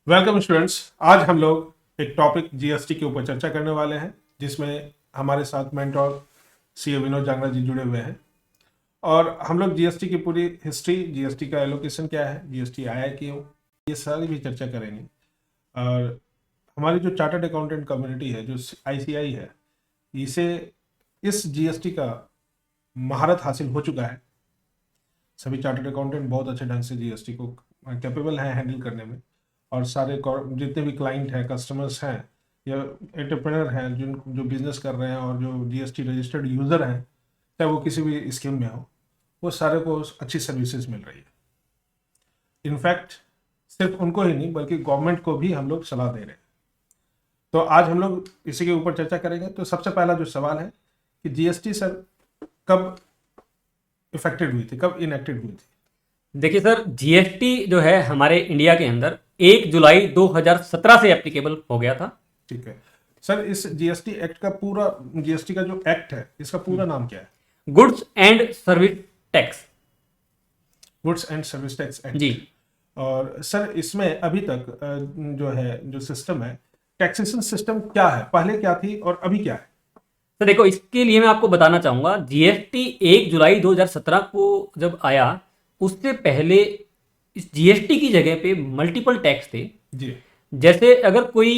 Welcome students. आज हम लोग एक टॉपिक जीएसटी के ऊपर चर्चा करने वाले हैं, जिसमें हमारे साथ मेंटोर सीए विनोद जांगड़ा जी जुड़े हुए हैं। और हम लोग जीएसटी की पूरी हिस्ट्री, जीएसटी का एलोकेशन क्या है, जीएसटी आया क्यों, ये सारी भी चर्चा करेंगे। और हमारी जो चार्टर्ड अकाउंटेंट कम्युनिटी है, जो आईसीआई है, इसे इस जीएसटी का महारत हासिल हो चुका है। सभी चार्टर्ड अकाउंटेंट बहुत अच्छे ढंग से जीएसटी को कैपेबल हैं हैंडल करने में। और सारे जितने भी क्लाइंट हैं, कस्टमर्स हैं या एंटरप्रेनर हैं, जो बिजनेस कर रहे हैं और जो जीएसटी रजिस्टर्ड यूज़र हैं, चाहे वो किसी भी स्कीम में हो, वो सारे को अच्छी सर्विसेज मिल रही है। इनफैक्ट सिर्फ उनको ही नहीं बल्कि गवर्नमेंट को भी हम लोग सलाह दे रहे हैं। तो आज हम लोग इसी के ऊपर चर्चा करेंगे। तो सबसे पहला जो सवाल है कि जीएसटी सर कब इफेक्टेड हुई थी, कब इनएक्टेड हुई थी? देखिए सर, जीएसटी जो है हमारे इंडिया के अंदर 1 जुलाई 2017 से एप्लीकेबल हो गया था। ठीक है सर, इस जीएसटी एक्ट का पूरा, जीएसटी का जो एक्ट है, इसका पूरा नाम क्या है? Goods and service tax. Goods and service tax act जी। और सर इसमें अभी तक जो है, जो सिस्टम है, टैक्सेशन सिस्टम क्या है, पहले क्या थी और अभी क्या है? तो देखो, इसके लिए मैं आपको बताना चाहूंगा, जीएसटी 1 जुलाई 2017 को जब आया, उससे पहले इस जीएसटी की जगह पे मल्टीपल टैक्स थे। जी जैसे अगर कोई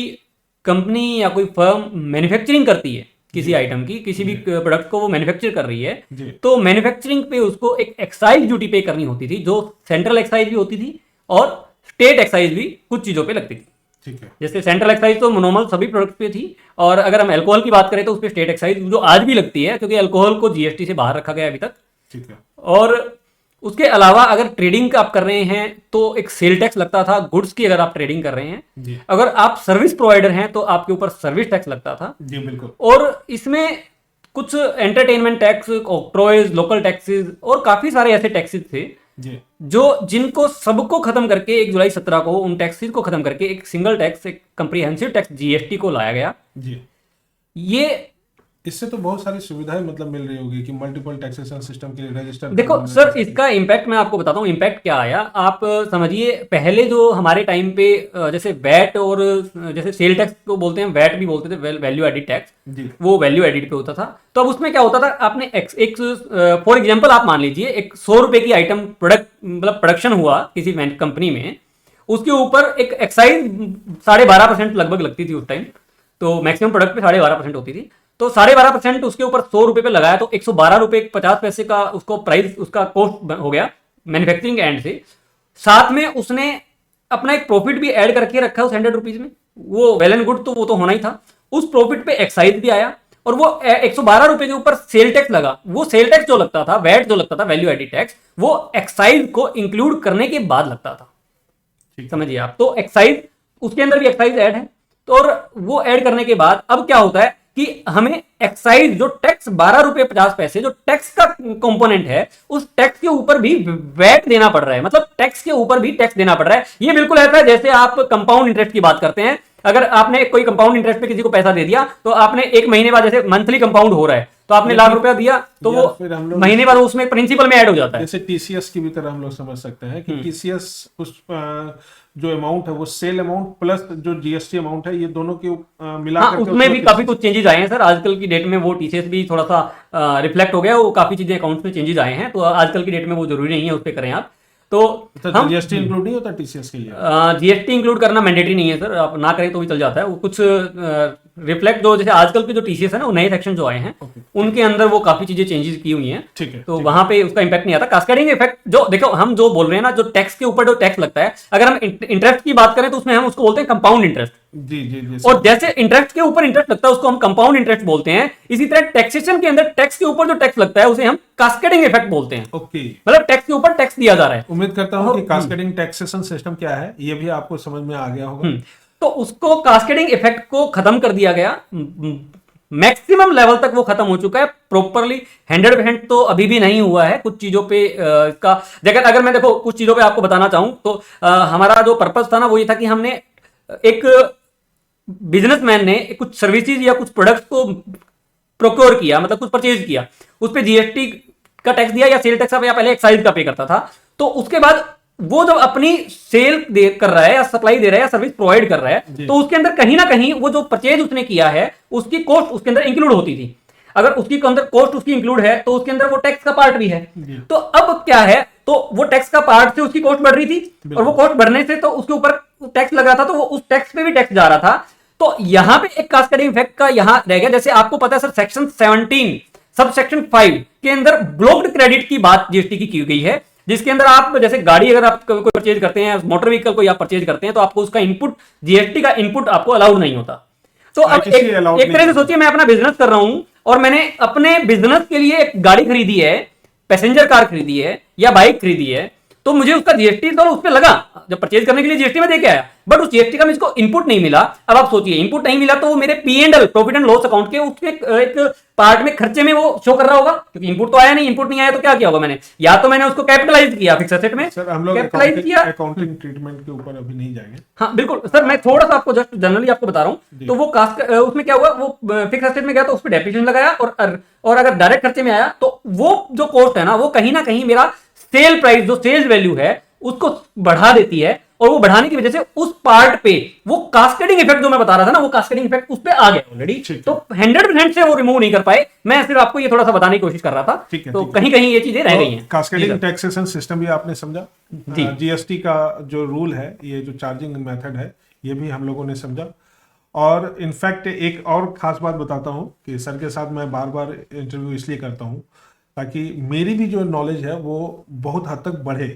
कंपनी या कोई फर्म मैन्युफैक्चरिंग करती है किसी आइटम की, किसी भी प्रोडक्ट को वो मैन्युफैक्चर कर रही है, तो मैन्युफैक्चरिंग पे उसको एक एक्साइज ड्यूटी पे करनी होती थी, जो सेंट्रल एक्साइज भी होती थी और स्टेट एक्साइज भी कुछ चीज़ों पे लगती थी। ठीक है। जैसे सेंट्रल एक्साइज तो नॉर्मल सभी प्रोडक्ट पे थी, और अगर हम अल्कोहल की बात करें तो उस पर स्टेट एक्साइज जो आज भी लगती है, क्योंकि अल्कोहल को जीएसटी से बाहर रखा गया अभी तक। ठीक है। और उसके अलावा अगर ट्रेडिंग आप कर रहे हैं तो एक सेल टैक्स लगता था, गुड्स की अगर आप ट्रेडिंग कर रहे हैं। जी अगर आप सर्विस प्रोवाइडर हैं तो आपके ऊपर सर्विस टैक्स लगता था। जी बिल्कुल। और इसमें कुछ एंटरटेनमेंट टैक्स, ऑक्ट्रोइज, लोकल टैक्सेस और काफी सारे ऐसे टैक्सेस थे जी जो जिनको सबको खत्म करके 1 जुलाई 17 को उन टैक्सेस को खत्म करके एक सिंगल टैक्स, एक कंप्रीहेंसिव टैक्स जीएसटी को लाया गया। जी ये इससे तो बहुत सारी सुविधाएं मतलब मिल रही होगी कि मल्टीपल टैक्सेशन सिस्टम के लिए रजिस्टर। देखो सर, इसका इम्पैक्ट मैं आपको बताता हूँ। इम्पैक्ट क्या आया, आप समझिए, पहले जो हमारे टाइम पे जैसे वैट और जैसे सेल टैक्स को बोलते हैं, वैट भी बोलते थे, वैल्यू एडिड टैक्स, वो वैल्यू एडिड पे होता था। तो अब उसमें क्या होता था, आपने एक फॉर एग्जांपल आप मान लीजिए एक 100 रुपए की आइटम प्रोडक्ट, मतलब प्रोडक्शन हुआ किसी कंपनी में, उसके ऊपर एक एक्साइज 12.5% लगभग लगती थी उस टाइम। तो मैक्सिमम प्रोडक्ट पे 12.5% होती थी। तो 12.5% उसके ऊपर 100 रुपए पे लगाया, तो 112 रुपए 50 पैसे का उसको प्राइस, उसका कॉस्ट हो गया मैन्युफैक्चरिंग एंड से। साथ में उसने अपना एक प्रॉफिट भी ऐड करके रखा उस 100 रुपीज में। वो वेल एंड गुड, तो वो तो होना ही था। उस प्रॉफिट पे एक्साइज भी आया और वो 112 रुपए के ऊपर सेल टैक्स लगा। वो सेल टैक्स जो लगता था, वैट जो लगता था, वैल्यू एडिड टैक्स, वो एक्साइज को इंक्लूड करने के बाद लगता था। समझिए आप, तो एक्साइज, उसके अंदर भी एक्साइज ऐड है। तो और वो ऐड करने के बाद अब क्या होता है कि हमें एक्साइज जो टैक्स 12 रुपए 50 पैसे जो टैक्स का कंपोनेंट है, उस टैक्स के ऊपर भी वैट देना पड़ रहा है। मतलब टैक्स के ऊपर भी टैक्स देना पड़ रहा है। ये बिल्कुल ऐसा है जैसे आप कंपाउंड इंटरेस्ट की बात करते हैं। अगर आपने कोई कंपाउंड इंटरेस्ट पे किसी को पैसा दे दिया, तो आपने एक महीने बाद, जैसे मंथली कंपाउंड हो रहा है, तो आपने लाख रुपया दिया, तो वो महीने बाद उसमें प्रिंसिपल में ऐड हो जाता है। जैसे टीसीएस की भी तरह हम लोग समझ सकते हैं कि टीसीएस उस जो अमाउंट है वो सेल अमाउंट प्लस जो जीएसटी अमाउंट है, ये दोनों के मिलाकर उसमें भी काफी कुछ चेंजेस आए हैं सर। आजकल की डेट में वो टीसीएस भी थोड़ा सा रिफ्लेक्ट हो गया, वो काफी चीजें अकाउंट्स में चेंजेस आए हैं। तो आजकल की डेट में वो जरूरी नहीं है उस पर करें आप। तो हम जीएसटी इंक्लूड नहीं होता टीसीएस के लिए? जीएसटी इंक्लूड करना मैंडेटरी नहीं है सर, आप ना करें तो भी चल जाता है। वो कुछ रिफ्लेक्ट, जो जैसे आजकल के जो टीसीएस है ना, वो नए सेक्शन जो आए हैं, उनके अंदर वो काफी चीजें चेंजेस की हुई हैं। ठीक है। तो वहां पे उसका इंपैक्ट नहीं आता। कास्केडिंग इफेक्ट, जो देखो हम जो बोल रहे हैं ना, जो टैक्स के ऊपर जो टैक्स लगता है, अगर हम इंटरेस्ट की बात करें तो उसमें हम उसको बोलते हैं कंपाउंड इंटरेस्ट। जी जी जी। और जैसे इंटरेस्ट के ऊपर इंटरेस्ट लगता है उसको हम कंपाउंड इंटरेस्ट बोलते हैं। इसी तरह टैक्सेशन के अंदर टैक्स के ऊपर जो टैक्स लगता है उसे हम कास्केडिंग इफेक्ट बोलते हैं। ओके, मतलब टैक्स के ऊपर टैक्स दिया जा रहा है। उम्मीद करता हूं कि कास्केडिंग टैक्सेशन सिस्टम क्या है ये भी आपको समझ में आ गया होगा। तो उसको कास्केडिंग इफेक्ट को खत्म कर दिया गया। मैक्सिमम लेवल तक वो खत्म हो चुका है। प्रॉपरली 100% तो अभी भी नहीं हुआ है। कुछ चीजों पे इसका जगह, अगर मैं देखो कुछ चीजों पे आपको बताना चाहूं तो हमारा जो पर्पस था ना, वो ये था कि हमने एक बिजनेसमैन ने कुछ सर्विसेज या कुछ प्रोडक्ट्स को प्रोक्योर किया, मतलब कुछ परचेज किया, उस पर जीएसटी का टैक्स दिया या सेल टैक्स या पहले एक्साइज का पे करता था। तो उसके बाद वो जब अपनी सेल कर रहा है या सप्लाई दे रहा है या सर्विस प्रोवाइड कर रहा है, तो उसके अंदर कहीं ना कहीं वो जो परचेज उसने किया है उसकी कॉस्ट उसके अंदर इंक्लूड होती थी। अगर उसकी अंदर कॉस्ट उसकी इंक्लूड है तो उसके अंदर वो टैक्स का पार्ट भी है। तो अब क्या है, तो वो टैक्स का पार्ट से उसकी कॉस्ट बढ़ रही थी, और वो कॉस्ट बढ़ने से तो उसके ऊपर टैक्स लग रहा था, तो वो उस टैक्स पे भी टैक्स जा रहा था। तो यहां पे एक कास्केडिंग इफेक्ट का यहां रह गया। जैसे आपको पता है सर, सेक्शन 17 सब सेक्शन 5 के अंदर ब्लॉक्ड क्रेडिट की बात जीएसटी की गई है, जिसके अंदर आप जैसे गाड़ी अगर आप कोई परचेज करते हैं, मोटर व्हीकल कोई आप परचेज करते हैं, तो आपको उसका इनपुट, जीएसटी का इनपुट आपको अलाउड नहीं होता। तो अब एक तरह से सोचिए, मैं अपना बिजनेस कर रहा हूं और मैंने अपने बिजनेस के लिए एक गाड़ी खरीदी है, पैसेंजर कार खरीदी है या बाइक खरीदी है, तो मुझे उसका जीएसटी तो उस पर लगा, जब परचेज करने के लिए जीएसटी में दे के आया, बट उस जीएसटी का मुझको इनपुट नहीं मिला। अब आप सोचिए, इनपुट नहीं मिला तो वो मेरे P&L, profit and loss account के उसके एक पार्ट में, खर्चे में वो शो कर रहा होगा, क्योंकि इनपुट तो आया नहीं। इनपुट नहीं आया तो क्या किया होगा मैंने, या तो मैंने उसको कैपिटलाइज किया फिक्स एसेट में। सर हम लोग कैपिटलाइज किया, अकाउंटिंग ट्रीटमेंट के ऊपर अभी नहीं जाएंगे। हाँ बिल्कुल सर, मैं थोड़ा सा आपको जस्ट जनरली आपको बता रहा हूँ। तो वो कास्ट उसमें क्या हुआ, वो फिक्स एसेट में गया तो उस पर डेप्रिसिएशन लगाया, और अगर डायरेक्ट खर्चे में आया तो वो जो कॉस्ट है ना, वो कहीं ना कहीं मेरा सेल प्राइस, जो सेल्स वैल्यू है, उसको बढ़ा देती है। और वो बढ़ाने की वजह से उस पार्ट पे वो कास्केडिंग इफेक्ट जो मैं बता रहा था ना, वो कास्केडिंग इफेक्ट उस पे आ गया ऑलरेडी। तो 100% से वो रिमूव नहीं कर पाए। मैं सिर्फ आपको ये थोड़ा सा बताने की कोशिश कर रहा था। तो कहीं कहीं ये चीजें रह गई हैं। कास्केडिंग टैक्सेशन सिस्टम भी आपने समझा, जीएसटी का जो रूल है, ये जो चार्जिंग मेथड है, ये भी हम लोगों ने समझा। और इनफैक्ट एक और खास बात बताता हूँ कि सर के साथ मैं बार बार इंटरव्यू इसलिए करता हूँ ताकि मेरी भी जो नॉलेज है वो बहुत हद तक बढ़े,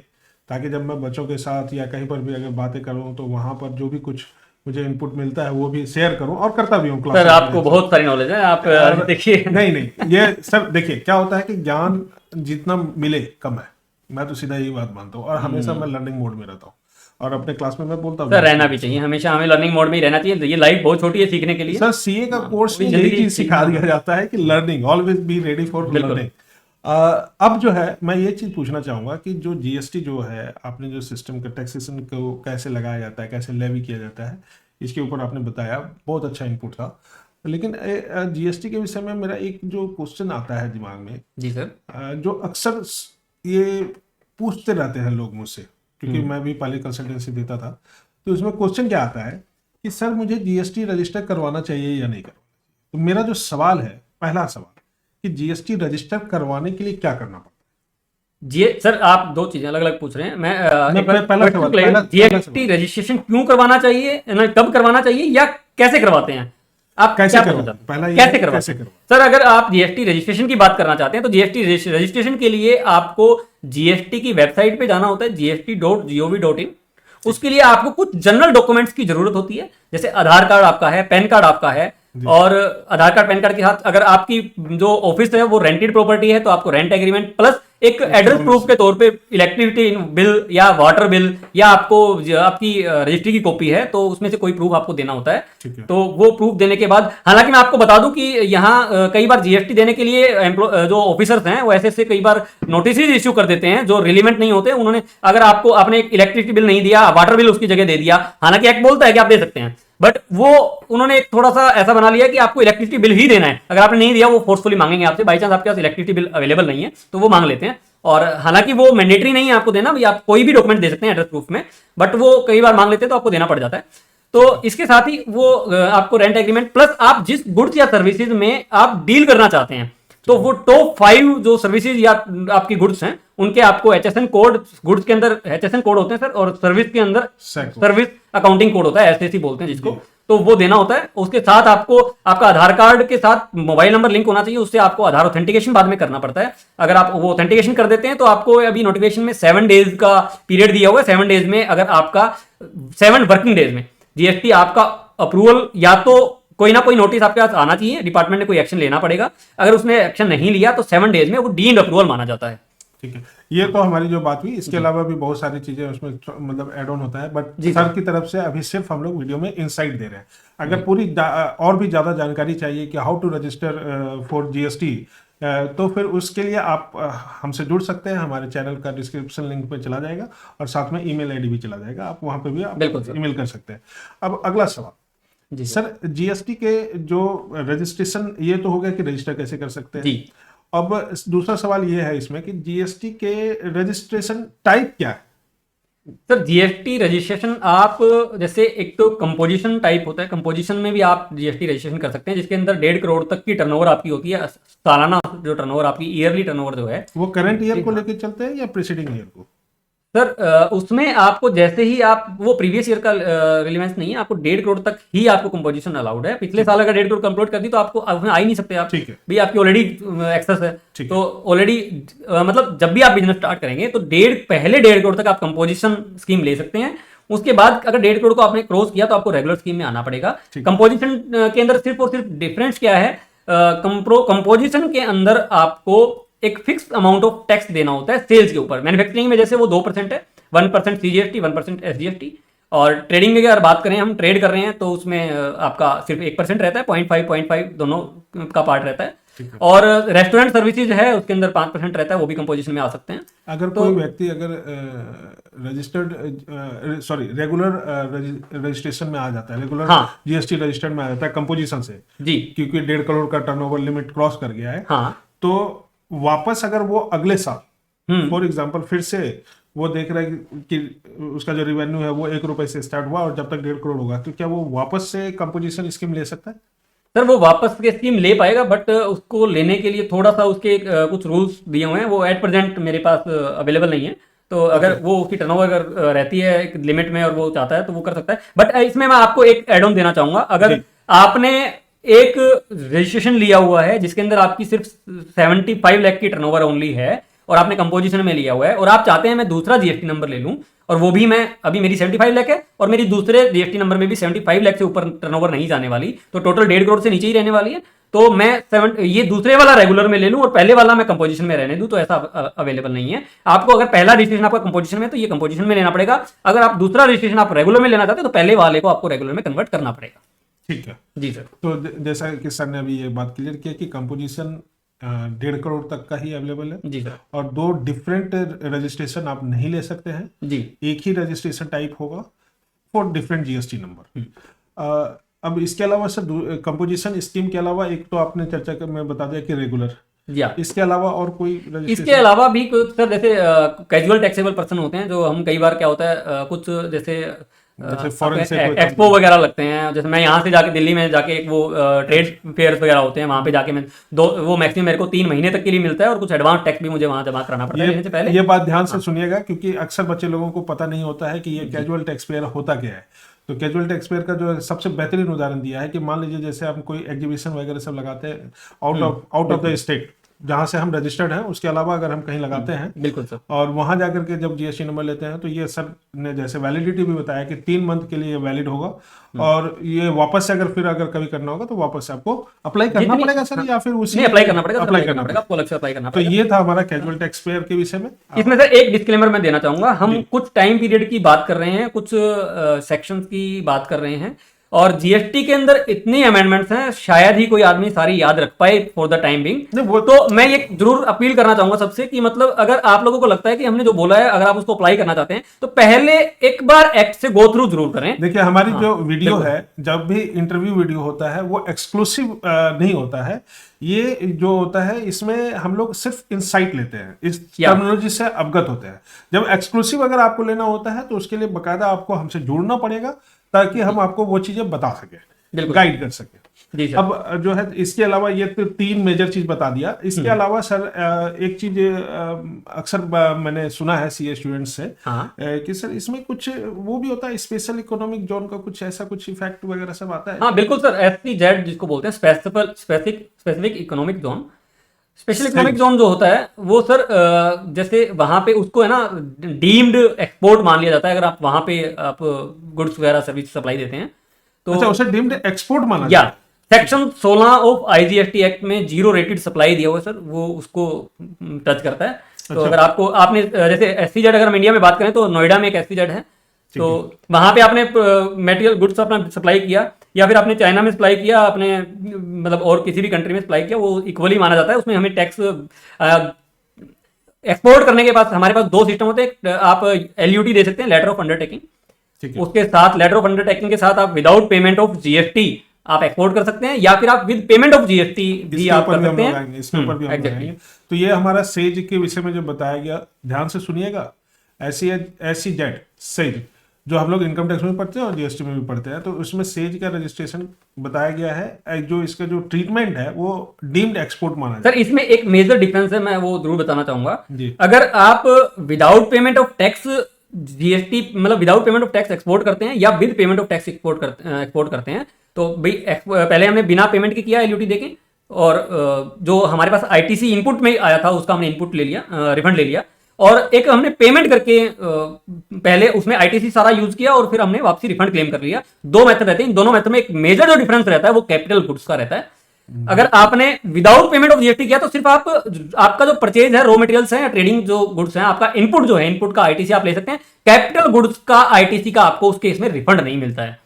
ताकि जब मैं बच्चों के साथ या कहीं पर भी अगर बातें करूं तो वहां पर जो भी कुछ मुझे इनपुट मिलता है वो भी शेयर करूं, और करता भी हूं क्लास। सर आपको बहुत सारी नॉलेज है, आप देखिए। नहीं, ये सर देखिए क्या होता है कि ज्ञान जितना मिले कम है, मैं तो सीधा यही बात मानता हूँ, और हमेशा मैं लर्निंग मोड में रहता हूँ, और अपने क्लास में मैं बोलता हूँ रहना भी चाहिए, हमेशा हमें लर्निंग मोड में ही रहना चाहिए। ये लाइफ बहुत छोटी है सीखने के लिए। सर सीए का कोर्स में यही चीज सिखा दिया जाता है कि learning, always be ready for learning. अब जो है मैं ये चीज पूछना चाहूंगा कि जो जीएसटी जो है, आपने जो सिस्टम का टैक्सेशन को कैसे लगाया जाता है, कैसे लेवी किया जाता है, इसके ऊपर आपने बताया, बहुत अच्छा इनपुट था। लेकिन जीएसटी के विषय में मेरा एक जो क्वेश्चन आता है दिमाग में, जी सर, जो अक्सर ये पूछते रहते हैं लोग मुझसे, क्योंकि मैं भी पहले कंसल्टेंसी देता था, तो इसमें क्वेश्चन क्या आता है कि सर मुझे जीएसटी रजिस्टर करवाना चाहिए या नहीं करवाना चाहिए। तो मेरा जो सवाल है, पहला सवाल कि जीएसटी रजिस्टर करवाने के लिए क्या करना पड़ता है। जी सर, आप दो चीजें अलग अलग पूछ रहे हैं। मैं पहला सवाल, जीएसटी रजिस्ट्रेशन क्यों करवाना चाहिए, कब करवाना चाहिए, या कैसे करवाते हैं, आप कैसे करवाते, कैसे करवाते हैं? सर अगर आप जीएसटी रजिस्ट्रेशन की बात करना चाहते हैं तो जीएसटी रजिस्ट्रेशन के लिए आपको जीएसटी की वेबसाइट पे जाना होता है, gst.gov.in। उसके लिए आपको कुछ जनरल डॉक्यूमेंट्स की जरूरत होती है, जैसे आधार कार्ड आपका है, पैन कार्ड आपका है, और आधार कार्ड पैन कार्ड के साथ अगर आपकी जो ऑफिस है वो रेंटेड प्रॉपर्टी है तो आपको रेंट एग्रीमेंट, प्लस एक एड्रेस प्रूफ के तौर पे इलेक्ट्रिसिटी बिल या वाटर बिल, या आपको आपकी रजिस्ट्री की कॉपी है तो उसमें से कोई प्रूफ आपको देना होता है। तो वो प्रूफ देने के बाद, हालांकि मैं आपको बता दूं कि यहाँ कई बार जीएसटी देने के लिए जो ऑफिसर्स हैं वो ऐसे कई बार नोटिस इश्यू कर देते हैं जो रिलीवेंट नहीं होते। उन्होंने अगर आपने इलेक्ट्रिसिटी बिल नहीं दिया, वाटर बिल उसकी जगह दे दिया, हालांकि एक्ट बोलता है कि आप दे सकते हैं, बट वो उन्होंने एक थोड़ा सा ऐसा बना लिया कि आपको इलेक्ट्रिसिटी बिल ही देना है। अगर आपने नहीं दिया वो फोर्सफुली मांगेंगे आपसे, बाई चांस आपके पास इलेक्ट्रिसिटी बिल अवेलेबल नहीं है तो वो मांग लेते हैं। और हालांकि वो मैंडेटरी नहीं है आपको देना, भाई आप कोई भी डॉक्यूमेंट दे सकते हैं एड्रेस प्रूफ में, बट वो कई बार मांग लेते हैं तो आपको देना पड़ जाता है। तो इसके साथ ही वो आपको रेंट एग्रीमेंट, प्लस आप जिस गुड्स या सर्विसेज में आप डील करना चाहते हैं, तो वो टॉप 5 जो सर्विसेज या आपकी गुड्स हैं उनके आपको एचएसएन कोड, गुड्स के अंदर एचएसएन कोड होते हैं सर, और सर्विस के अंदर सर्विस अकाउंटिंग कोड होता है, एसएसी बोलते हैं जिसको, तो वो देना होता है। उसके साथ आपको आपका आधार कार्ड के साथ मोबाइल नंबर लिंक होना चाहिए, उससे आपको आधार ऑथेंटिकेशन बाद में करना पड़ता है। अगर आप वो ऑथेंटिकेशन कर देते हैं तो आपको अभी नोटिफिकेशन में 7 डेज का पीरियड दिया हुआ है। 7 डेज में अगर आपका 7 वर्किंग डेज में जीएसटी आपका अप्रूवल, या तो कोई ना कोई नोटिस आपके पास आना चाहिए, डिपार्टमेंट ने कोई एक्शन लेना पड़ेगा। अगर उसने एक्शन नहीं लिया तो 7 डेज में वो डीम्ड अप्रूवल माना जाता है। ठीक है, ये तो हमारी जो बात हुई, इसके अलावा भी बहुत सारी चीजें उसमें मतलब एड ऑन होता है, बट सर की तरफ से अभी सिर्फ हम लोग वीडियो में इनसाइट दे रहे हैं। अगर पूरी और भी ज्यादा जानकारी चाहिए कि how to register for GST, तो फिर उसके लिए आप हमसे जुड़ सकते हैं। हमारे चैनल का डिस्क्रिप्शन लिंक पे चला जाएगा, और साथ में ईमेल आईडी भी चला जाएगा, आप वहां पे भी आप ईमेल कर सकते हैं। अब अगला सवाल, सर जीएसटी के जो रजिस्ट्रेशन, ये तो हो गया कि रजिस्टर कैसे कर सकते हैं। अब दूसरा सवाल ये है इसमें कि जीएसटी के रजिस्ट्रेशन टाइप क्या है। सर जीएसटी रजिस्ट्रेशन आप जैसे एक तो कंपोजिशन टाइप होता है, कंपोजिशन में भी आप जीएसटी रजिस्ट्रेशन कर सकते हैं, जिसके अंदर 1.5 करोड़ तक की टर्नओवर आपकी होती है, सालाना जो टर्नओवर आपकी ईयरली टर्नओवर जो है वो करंट ईयर को लेके चलते हैं या प्रीसीडिंग ईयर को? सर उसमें आपको जैसे ही आप वो प्रीवियस ईयर का रिलेवेंस नहीं है, आपको 1.5 करोड़ तक ही आपको कंपोजिशन अलाउड है। पिछले साल अगर 1.5 करोड़ कंप्लीट कर दी तो आपको उसमें आ ही नहीं सकते आप, ठीक है, भाई आपकी ऑलरेडी एक्सेस है। तो ऑलरेडी मतलब जब भी आप बिजनेस स्टार्ट करेंगे तो पहले 1.5 करोड़ तक आप कंपोजिशन स्कीम ले सकते हैं। उसके बाद अगर 1.5 करोड़ को आपने क्रॉस किया तो आपको रेगुलर स्कीम में आना पड़ेगा। कंपोजिशन के अंदर सिर्फ और सिर्फ डिफरेंस क्या है, कंपोजिशन के अंदर आपको एक फिक्स अमाउंट ऑफ टैक्स देना होता है सेल्स के ऊपर। मैन्युफैक्चरिंग में जैसे वो 2% है, 1% सीजीएसटी, 1% एसजीएसटी। और ट्रेडिंग में अगर बात करें, हम ट्रेड कर रहे हैं तो उसमें आपका सिर्फ 1% रहता है, 0.5 दोनों का पार्ट रहता है। और रेस्टोरेंट सर्विसेज है उसके अंदर 5% रहता है, वो भी कंपोजिशन में आ सकते हैं। अगर कोई व्यक्ति अगर रजिस्टर्ड रेगुलर रजिस्ट्रेशन में आ जाता है, रेगुलर जीएसटी रजिस्टर्ड में आ जाता है कंपोजिशन से जी, क्योंकि 1.5 करोड़ का टर्नओवर लिमिट क्रॉस कर गया है, तो वापस अगर वो अगले साल फॉर एग्जांपल फिर से वो देख रहा है कि उसका जो रिवेन्यू है वो 1 रुपए से स्टार्ट हुआ और जब तक 1.5 करोड़ होगा, तो क्या वो वापस से कंपोजिशन स्कीम ले सकता है? सर वो वापस के स्कीम ले पाएगा, बट उसको लेने के लिए थोड़ा सा उसके कुछ रूल्स दिए हुए हैं, वो एट प्रेजेंट मेरे पास अवेलेबल नहीं है। तो अगर वो उसकी टर्नओवर अगर रहती है एक लिमिट में और वो चाहता है तो वो कर सकता है। बट इसमें मैं आपको एक एड ऑन देना चाहूंगा, अगर आपने एक रजिस्ट्रेशन लिया हुआ है जिसके अंदर आपकी सिर्फ 75 लाख की टर्नओवर ओनली है और आपने कंपोजिशन में लिया हुआ है और आप चाहते हैं मैं दूसरा जीएसटी नंबर ले लूं, और वो भी मैं अभी मेरी 75 लाख है और मेरी दूसरे जीएसटी नंबर में भी 75 लाख से ऊपर टर्नओवर नहीं जाने वाली, तो टोटल 1.5 करोड़ से नीचे ही रहने वाली है, तो मैं ये दूसरे वाला रेगुलर में ले लूं और पहले वाला मैं कंपोजिशन में रहने दूं, तो ऐसा अवेलेबल नहीं है। आपको अगर पहला रजिस्ट्रेशन आपका कंपोजिशन में तो ये कंपोजिशन में लेना पड़ेगा, अगर आप दूसरा रजिस्ट्रेशन आप रेगुलर में लेना चाहते हैं तो पहले वाले को आपको रेगुलर में कन्वर्ट करना पड़ेगा। ठीक है जी सर। तो जैसा कि सर ने अभी ये बात क्लियर किया कि कंपोजिशन 1.5 करोड़ तक का ही अवेलेबल है जी सर, और 2 डिफरेंट रजिस्ट्रेशन आप नहीं ले सकते हैं जी, एक ही रजिस्ट्रेशन टाइप होगा फॉर डिफरेंट जीएसटी नंबर। अब इसके अलावा सर कंपोजिशन स्कीम के अलावा एक तो आपने चर्चा में बता दिया कि रेगुलर, इसके अलावा और कोई इसके अलावा भी सर जैसे कैजुअल टैक्सेबल पर्सन होते हैं, जो हम कई बार क्या होता है कुछ जैसे एक्सपो वगैरह लगते हैं, जैसे मैं यहाँ से जाके दिल्ली में जाके वो ट्रेड फेयर वगैरह होते हैं, वहाँ पे जाके मैं वो मैक्सिमम मेरे को 3 महीने तक के लिए मिलता है और कुछ एडवांस टैक्स भी मुझे वहाँ जमा कराना पड़ता है पहले। ये बात ध्यान से सुनिएगा क्योंकि अक्सर बच्चे लोगों को पता नहीं होता है कि ये कैजुअल टैक्स पेयर होता क्या है। तो कैजुअल टैक्स पेयर का जो सबसे बेहतरीन उदाहरण दिया है कि मान लीजिए जैसे हम कोई एग्जीबिशन वगैरह सब लगाते हैं आउट ऑफ द स्टेट जहां से हम रजिस्टर्ड हैं, उसके अलावा अगर हम कहीं लगाते हैं, बिल्कुल सर, और वहां जाकर के जब जीएसटी नंबर लेते हैं तो ये सर ने जैसे वैलिडिटी भी बताया कि 3 मंथ के लिए ये वैलिड होगा और ये वापस से अगर अगर कभी करना होगा तो वापस से आपको अप्लाई करना पड़ेगा सर, या फिर उसी अप्लाई करना पड़ेगा आपको अलग से अप्लाई करना पड़ेगा। तो ये था हमारा कैजुअल टैक्स पेयर के विषय में। इसमें सर एक डिस्क्लेमर मैं देना चाहूंगा, हम कुछ टाइम पीरियड की बात कर रहे हैं, कुछ सेक्शंस की बात कर रहे हैं और जीएसटी के अंदर इतनी अमेंडमेंट्स हैं शायद ही कोई आदमी सारी याद रख पाए फॉर द टाइम बिंग। तो मैं ये जरूर अपील करना चाहूंगा सबसे कि मतलब अगर आप लोगों को लगता है कि हमने जो बोला है अगर आप उसको अप्लाई करना चाहते हैं तो पहले एक बार एक्ट से गो थ्रू जरूर करें। देखिए हमारी जो वीडियो है, जब भी इंटरव्यू वीडियो होता है वो एक्सक्लूसिव नहीं होता है, ये जो होता है इसमें हम लोग सिर्फ इंसाइट लेते हैं, इस टर्मिनोलॉजी से अवगत होते हैं। जब एक्सक्लूसिव अगर आपको लेना होता है तो उसके लिए बकायदा आपको हमसे जुड़ना पड़ेगा ताकि हम आपको वो चीजें बता सके, गाइड कर सके। अब जो है इसके अलावा ये तो 3 मेजर चीज बता दिया, इसके अलावा सर एक चीज अक्सर मैंने सुना है सीए स्टूडेंट्स से कि सर इसमें कुछ वो भी होता है स्पेशल इकोनॉमिक जोन का कुछ ऐसा कुछ इफेक्ट वगैरह सब आता है। हाँ बिल्कुल सर, SPZ जिसको बोलते हैं specific economic zone. Special economic zone जो होता है वो सर जैसे वहां पे उसको है ना डीम्ड एक्सपोर्ट मान लिया जाता है अगर आप वहां पे आप गुड्स वगैरह सर्विस सप्लाई देते हैं तो। अच्छा, उसे डीम्ड एक्सपोर्ट माना या सेक्शन 16 ऑफ आईजीएसटी एक्ट में 0 रेटेड सप्लाई दिया हुआ है सर, वो उसको टच करता है। तो अगर आपको आपने जैसे SCZ अगर हम इंडिया में बात करें तो नोएडा में एक SCZ है, तो वहां पे आपने मटेरियल गुड्स अपना सप्लाई किया या फिर आपने चाइना में सप्लाई किया, आपने मतलब और किसी भी कंट्री में सप्लाई किया, वो इक्वली माना जाता है। उसमें हमें टैक्स एक्सपोर्ट करने के बाद हमारे पास 2 सिस्टम होते हैं, आप LUT दे सकते हैं, लेटर ऑफ अंडरटेकिंग, उसके साथ लेटर ऑफ अंडरटेकिंग के साथ आप विदाउट पेमेंट ऑफ जीएसटी आप एक्सपोर्ट कर सकते हैं या फिर आप विद पेमेंट ऑफ जीएसटी भी आप कर सकते हैं। इसके ऊपर भी हम लगाएंगे। तो ये हमारा सेज के विषय में जो बताया गया, ध्यान से सुनिएगा, SEZ सेज जो हम लोग इनकम टैक्स में पढ़ते हैं और जीएसटी में भी पढ़ते हैं, तो उसमें सेज का रजिस्ट्रेशन बताया गया है, जो इसका जो ट्रीटमेंट है वो डीम्ड एक्सपोर्ट माना जाता सर इसमें एक मेजर डिफरेंस है, मैं वो जरूर बताना चाहूंगा जी। अगर आप without payment of tax GST मतलब without payment of tax export करते हैं या with payment of tax export करते हैं, तो भाई पहले हमने बिना पेमेंट के किया एलयूटी देके, और जो हमारे पास आईटीसी इनपुट में आया था उसका हमने इनपुट ले लिया, रिफंड ले लिया, और एक हमने पेमेंट करके पहले उसमें आईटीसी सारा यूज किया और फिर हमने वापसी रिफंड क्लेम कर लिया। दो मेथड रहते हैं, इन दोनों मेथड में एक मेजर जो डिफरेंस रहता है वो कैपिटल गुड्स का रहता है। अगर आपने विदाउट पेमेंट ऑफ जीएसटी किया तो सिर्फ आपका जो परचेज है, रॉ मटेरियल्स है या ट्रेडिंग जो गुड्स हैं, आपका इनपुट जो है, इनपुट का आईटीसी आप ले सकते हैं। कैपिटल गुड्स का आईटीसी का आपको उस केस में रिफंड नहीं मिलता है।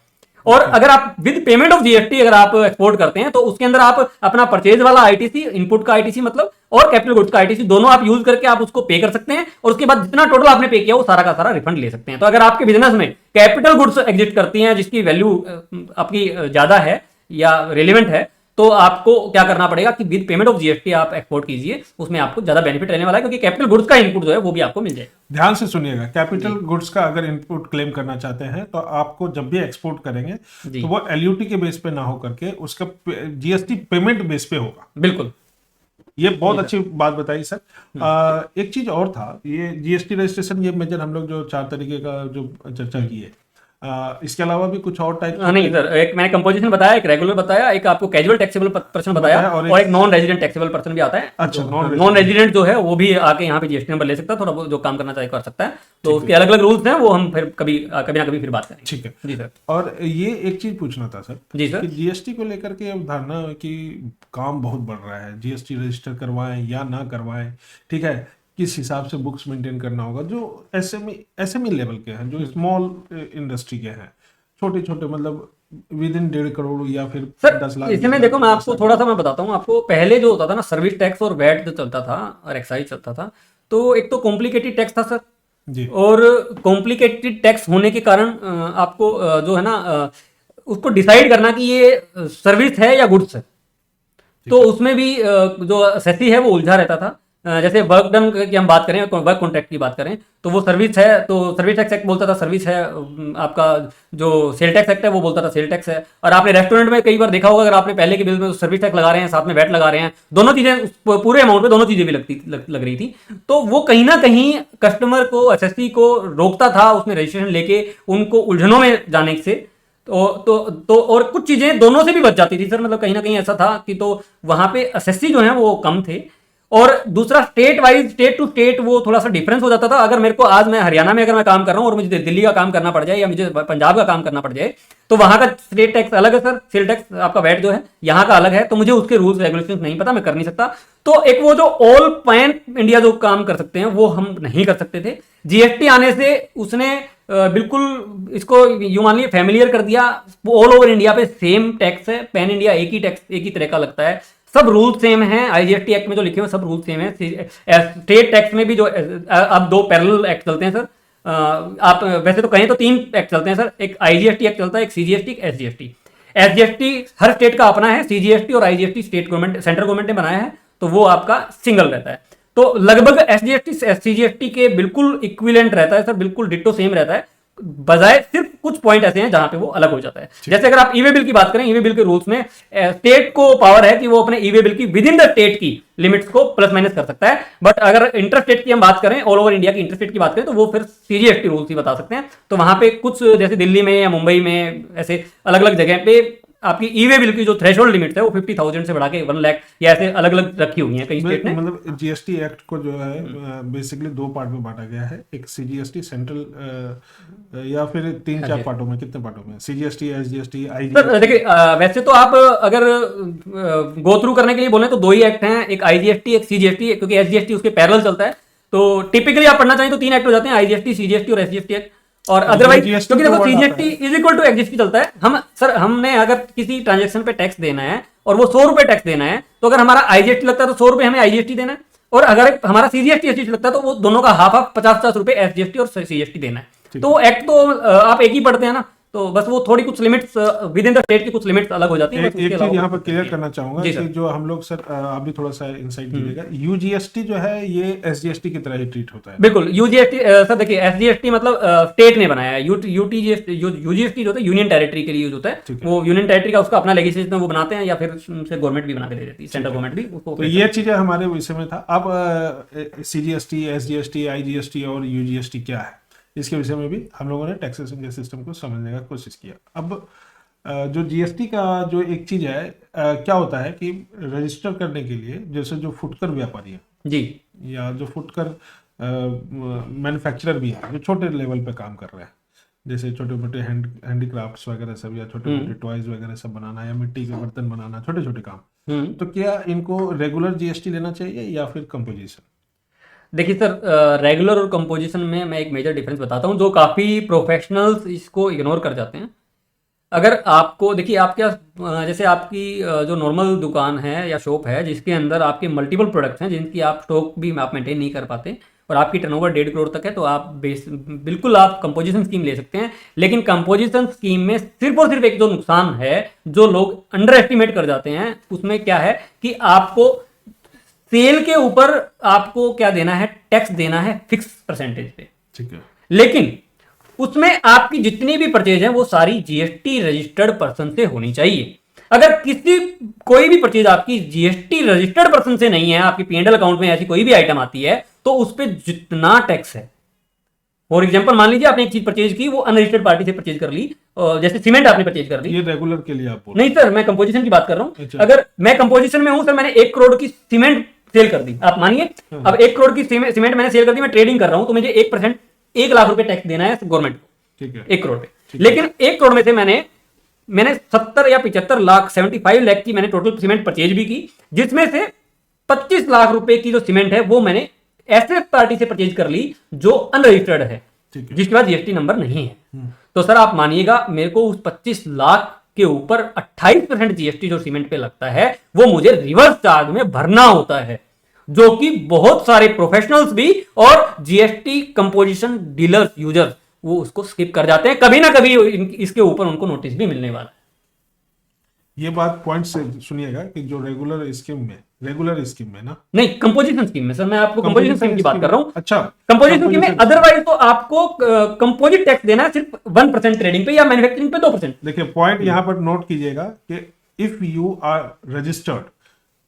और अगर आप विद पेमेंट ऑफ जीएसटी अगर आप एक्सपोर्ट करते हैं तो उसके अंदर आप अपना परचेज वाला आईटीसी, इनपुट का आईटीसी मतलब, और कैपिटल गुड्स का आईटीसी दोनों आप यूज करके आप उसको पे कर सकते हैं, और उसके बाद जितना टोटल आपने पे किया वो सारा का सारा रिफंड ले सकते हैं। तो अगर आपके बिजनेस में कैपिटल गुड्स एग्जिस्ट करती हैं जिसकी वैल्यू आपकी ज्यादा है या रेलिवेंट है, तो आपको क्या करना पड़ेगा कि विद पेमेंट ऑफ जीएसटी आप एक्सपोर्ट कीजिए, उसमें आपको ज्यादा बेनिफिट रहने वाला है, क्योंकि कैपिटल गुड्स का इनपुट जो है वो भी आपको मिल जाएगा। ध्यान से सुनिएगा, कैपिटल गुड्स का अगर इनपुट क्लेम करना चाहते हैं तो आपको जब भी एक्सपोर्ट करेंगे तो वो एलयूटी के बेस पे ना हो करके उसका जीएसटी पेमेंट बेस पे होगा। बिल्कुल, ये बहुत अच्छी बात बताई सर। एक चीज और था, ये जीएसटी रजिस्ट्रेशन, ये मेजर हम लोग जो 4 तरीके का जो चर्चा की है, इसके अलावा भी कुछ और टाइप? नहीं सर, एक मैंने कंपोजिशन बताया, एक रेगुलर बताया, एक आपको कैजुअल टैक्सेबल पर्सन बताया, और एक नॉन रेजिडेंट टैक्सेबल पर्सन भी आता है। अच्छा, नॉन रेजिडेंट जो है वो भी आके यहाँ पे जीएसटी नंबर ले सकता है, थोड़ा बहुत जो काम करना चाहे कर सकता है। तो उसके अलग अलग रूल्स हैं, वो हम फिर कभी ना कभी फिर बात करेंगे। ठीक है जी सर। और ये एक चीज पूछना था सर। जी सर। कि जीएसटी को लेकर के अब धारणा कि काम बहुत बढ़ रहा है, जीएसटी रजिस्टर करवाएं या ना करवाएं, ठीक है, किस हिसाब से बुक्स मेंटेन करना होगा, जो एसएमई लेवल के हैं, जो स्मॉल इंडस्ट्री के हैं, छोटे छोटे मतलब विद इन 1.5 करोड़ या फिर 10 लाख। इसमें देखो मैं आपको थोड़ा सा मैं बताता हूँ आपको, पहले जो होता था ना सर्विस टैक्स और वैट जो चलता था और एक्साइज चलता था, तो एक तो कॉम्प्लिकेटेड टैक्स था सर जी। और कॉम्प्लिकेटेड टैक्स होने के कारण आपको जो है ना उसको डिसाइड करना कि ये सर्विस है या गुड्स है, तो उसमें भी जो असेसी है वो उलझा रहता था। जैसे वर्क डन की हम बात करें, वर्क कॉन्ट्रैक्ट की बात करें, तो वो सर्विस है, तो सर्विस टैक्स एक्ट बोलता था सर्विस है, आपका जो सेल टैक्स एक्ट है वो बोलता था सेल टैक्स है। और आपने रेस्टोरेंट में कई बार देखा होगा, अगर आपने पहले के बिल में सर्विस टैक्स लगा रहे हैं, साथ में वैट लगा रहे हैं, दोनों चीजें पूरे अमाउंट पे दोनों चीजें भी लग रही थी, तो वो कहीं ना कहीं कस्टमर को, एसएससी को रोकता था उसमें रजिस्ट्रेशन लेके उनको उलझनों में जाने से। तो और कुछ चीजें दोनों से भी बच जाती थी सर, मतलब कहीं ना कहीं ऐसा था कि तो वहां पे एसएससी जो है वो कम थे, और दूसरा state wise, state to state वो थोड़ा सा डिफरेंस हो जाता था। अगर मेरे को आज मैं हरियाणा में अगर मैं काम कर रहा हूँ और मुझे दिल्ली का काम करना पड़ जाए या मुझे पंजाब का काम करना पड़ जाए, तो वहां का स्टेट टैक्स अलग है सर, सेल टैक्स आपका वैट जो है यहाँ का अलग है, तो मुझे उसके रूल्स रेगुलेशंस नहीं पता, मैं कर नहीं सकता। तो एक वो जो ऑल पैन इंडिया जो काम कर सकते हैं वो हम नहीं कर सकते थे। जीएसटी आने से उसने बिल्कुल इसको यूं मान लिए फैमिलियर कर दिया, ऑल ओवर इंडिया पे सेम टैक्स है, पैन इंडिया एक ही टैक्स एक ही तरह का लगता है, सब रूल सेम है। आईजीएसटी एक्ट में जो लिखे हुए सब रूल सेम है। स्टेट टैक्स में भी जो अब 2 पैरेलल एक्ट चलते हैं सर, आप वैसे तो कहें तो 3 एक्ट चलते हैं सर, एक आईजीएसटी एक्ट चलता है, एक सीजीएसटी, एक एसजीएसटी। एसजीएसटी हर स्टेट का अपना है, सीजीएसटी और IGST state government, central government ने बनाया है, तो वो आपका सिंगल रहता है। तो लगभग एसजीएसटी सीजीएसटी के बिल्कुल इक्विवेलेंट रहता है सर, बिल्कुल डिट्टो सेम रहता है, बजाय सिर्फ कुछ पॉइंट ऐसे हैं जहां पे वो अलग हो जाता है। जैसे अगर आप ईवे बिल की बात करें, ईवे बिल के रूल्स में स्टेट को पावर है कि वो अपने ईवे बिल की विद इन द स्टेट की लिमिट्स को प्लस माइनस कर सकता है, बट अगर इंटरस्टेट की हम बात करें, ऑल ओवर इंडिया की इंटरस्टेट की बात करें, तो वो फिर सीजीएसटी रूल्स ही बता सकते हैं। तो वहां पे कुछ जैसे दिल्ली में या मुंबई में ऐसे अलग अलग जगह पे आपकी ईवे बिल की जो थ्रेशोल्ड लिमिट है वो 50,000 से बढ़ा के 1 लाख या ऐसे अलग अलग रखी हुई है कई स्टेट ने। मतलब जीएसटी एक्ट को जो है बेसिकली 2 पार्ट में बांटा गया है, एक सीजीएसटी सेंट्रल या फिर 3-4 पार्टों में, कितने पार्टों में? CGST, SGST, IGST. देखिए वैसे तो आप अगर गो थ्रू करने के लिए बोले तो 2 ही एक्ट हैं, एक आईजीएसटी एक सीजीएसटी, क्योंकि एसजीएसटी उसके पैरेलल चलता है, तो टिपिकली आप पढ़ना चाहें तो 3 एक्ट हो जाते हैं, आईजीएसटी, सीजीएसटी और एसजीएसटी एक्ट। और अदरवाइज क्योंकि देखो CGST is equal to SGST चलता है। हमने अगर किसी ट्रांजेक्शन पे टैक्स देना है और वो 100 रुपए टैक्स देना है, तो अगर हमारा आईजीएसटी लगता है तो 100 रुपए हमें आईजीएसटी देना है, और अगर हमारा सीजीएसटी एसजीएसटी लगता है तो वो दोनों का हाफ 50-50 रुपए एसजीएसटी और सीजीएसटी देना है। तो एक्ट तो आप एक ही पढ़ते हैं ना, तो बस वो थोड़ी कुछ limits with in the state की कुछ लिमिट्स अलग हो जाती है। एक चीज यहाँ पर क्लियर करना चाहूंगा कि जो हम लोग सर आप भी थोड़ा सा इंसाइट दीजिएगा, यूजीएसटी जो है ये एसजीएसटी की तरह ही ट्रीट होता है। बिल्कुल, यूजीएसटी सर देखिए एसजीएसटी मतलब स्टेट ने बनाया है, यूटीजीएसटी यूजीएसटी जो होता है यूनियन टेरिटरी के लिए यूज होता है, वो यूनियन टेरिटरी का उसका अपना लेजिस्लेशन वो बनाते हैं या फिर उनसे गवर्नमेंट भी बना के दे देती है, सेंट्रल गवर्नमेंट भी उसको। तो ये चीजें हमारे विषय में था। अब सीजीएसटी, एसजीएसटी, आईजीएसटी और यूजीएसटी क्या है, इसके विषय में भी हम लोगों ने टैक्सेशन के सिस्टम को समझने का कोशिश किया। अब जो जीएसटी का जो एक चीज है, क्या होता है कि रजिस्टर करने के लिए जैसे जो फुटकर व्यापारी है जी, या जो फुटकर मैन्युफैक्चरर भी है, जो छोटे लेवल पे काम कर रहे हैं, जैसे छोटे मोटे हैंडीक्राफ्ट्स वगैरह सब, या छोटे मोटे टॉयज वगैरह सब बनाना, या मिट्टी के बर्तन बनाना, छोटे छोटे काम, तो क्या इनको रेगुलर जीएसटी लेना चाहिए या फिर कंपोजिशन? देखिए सर, रेगुलर और कंपोजिशन में मैं एक मेजर डिफरेंस बताता हूँ, जो काफ़ी प्रोफेशनल्स इसको इग्नोर कर जाते हैं। अगर आपको देखिए, आप क्या जैसे आपकी जो नॉर्मल दुकान है या शॉप है जिसके अंदर आपके मल्टीपल प्रोडक्ट्स हैं जिनकी आप स्टॉक भी आप मेंटेन नहीं कर पाते और आपकी टर्नओवर 1.5 करोड़ तक है, तो आप बिल्कुल आप कंपोजिशन स्कीम ले सकते हैं। लेकिन कंपोजिशन स्कीम में सिर्फ और सिर्फ एक जो नुकसान है जो लोग अंडर एस्टिमेट कर जाते हैं, उसमें क्या है कि आपको सेल के ऊपर आपको क्या देना है, टैक्स देना है फिक्स परसेंटेज पे, ठीक है। लेकिन उसमें आपकी जितनी भी परचेज है वो सारी जीएसटी रजिस्टर्ड पर्सन से होनी चाहिए। अगर कोई भी परचेज आपकी जीएसटी रजिस्टर्ड पर्सन से नहीं है, आपकी पीएनएल अकाउंट में ऐसी कोई भी आइटम आती है, तो उस पर जितना टैक्स है, फॉर एग्जांपल मान लीजिए आपने एक चीज परचेज की, वो अनरजिस्टर्ड पार्टी से परचेज कर ली, जैसे सीमेंट आपने परचेज कर ली। ये रेगुलर के लिए आप बोल नहीं सर, मैं कंपोजिशन की बात कर रहा हूं। अच्छा। अगर मैं कंपोजिशन में हूं सर, मैंने 1 करोड़ की सीमेंट सेल कर दी, आप मानिए। अब 1 करोड़ की सीमेंट मैंने सेल कर दी, मैं ट्रेडिंग कर रहा हूं, तो मुझे 1% 1 लाख रुपए टैक्स देना है गवर्नमेंट को, ठीक है, 1 करोड़ पे। लेकिन 1 करोड़ में से मैंने 70 या 75 लाख 75 लाख की मैंने टोटल सीमेंट परचेज भी की, जिसमें से 25 लाख रुपए की जो सीमेंट है वो मैंने ऐसे पार्टी से परचेज कर ली जो अनरजिस्टर्ड है, जिसके पास जीएसटी नंबर नहीं है। तो सर आप मानिएगा, मेरे को उस 25 लाख के ऊपर 28% जीएसटी जो सीमेंट पे लगता है वो मुझे रिवर्स चार्ज में भरना होता है, जो कि बहुत सारे प्रोफेशनल्स भी और जीएसटी कंपोजिशन डीलर्स यूजर्स वो उसको स्किप कर जाते हैं। कभी ना कभी इसके ऊपर उनको नोटिस भी मिलने वाला है। ये बात पॉइंट से सुनिएगा कि जो रेगुलर स्कीम में ना, नहीं कंपोजिशन स्कीम में सर, मैं आपको कंपोजिशन स्कीम की बात कर रहा हूं। अच्छा, कंपोजिशन स्कीम में अदरवाइज तो आपको कंपोजिट टैक्स देना है सिर्फ 1% ट्रेडिंग पे या मैन्युफैक्चरिंग पे 2%। देखिए पॉइंट यहां पर नोट कीजिएगा कि if you are registered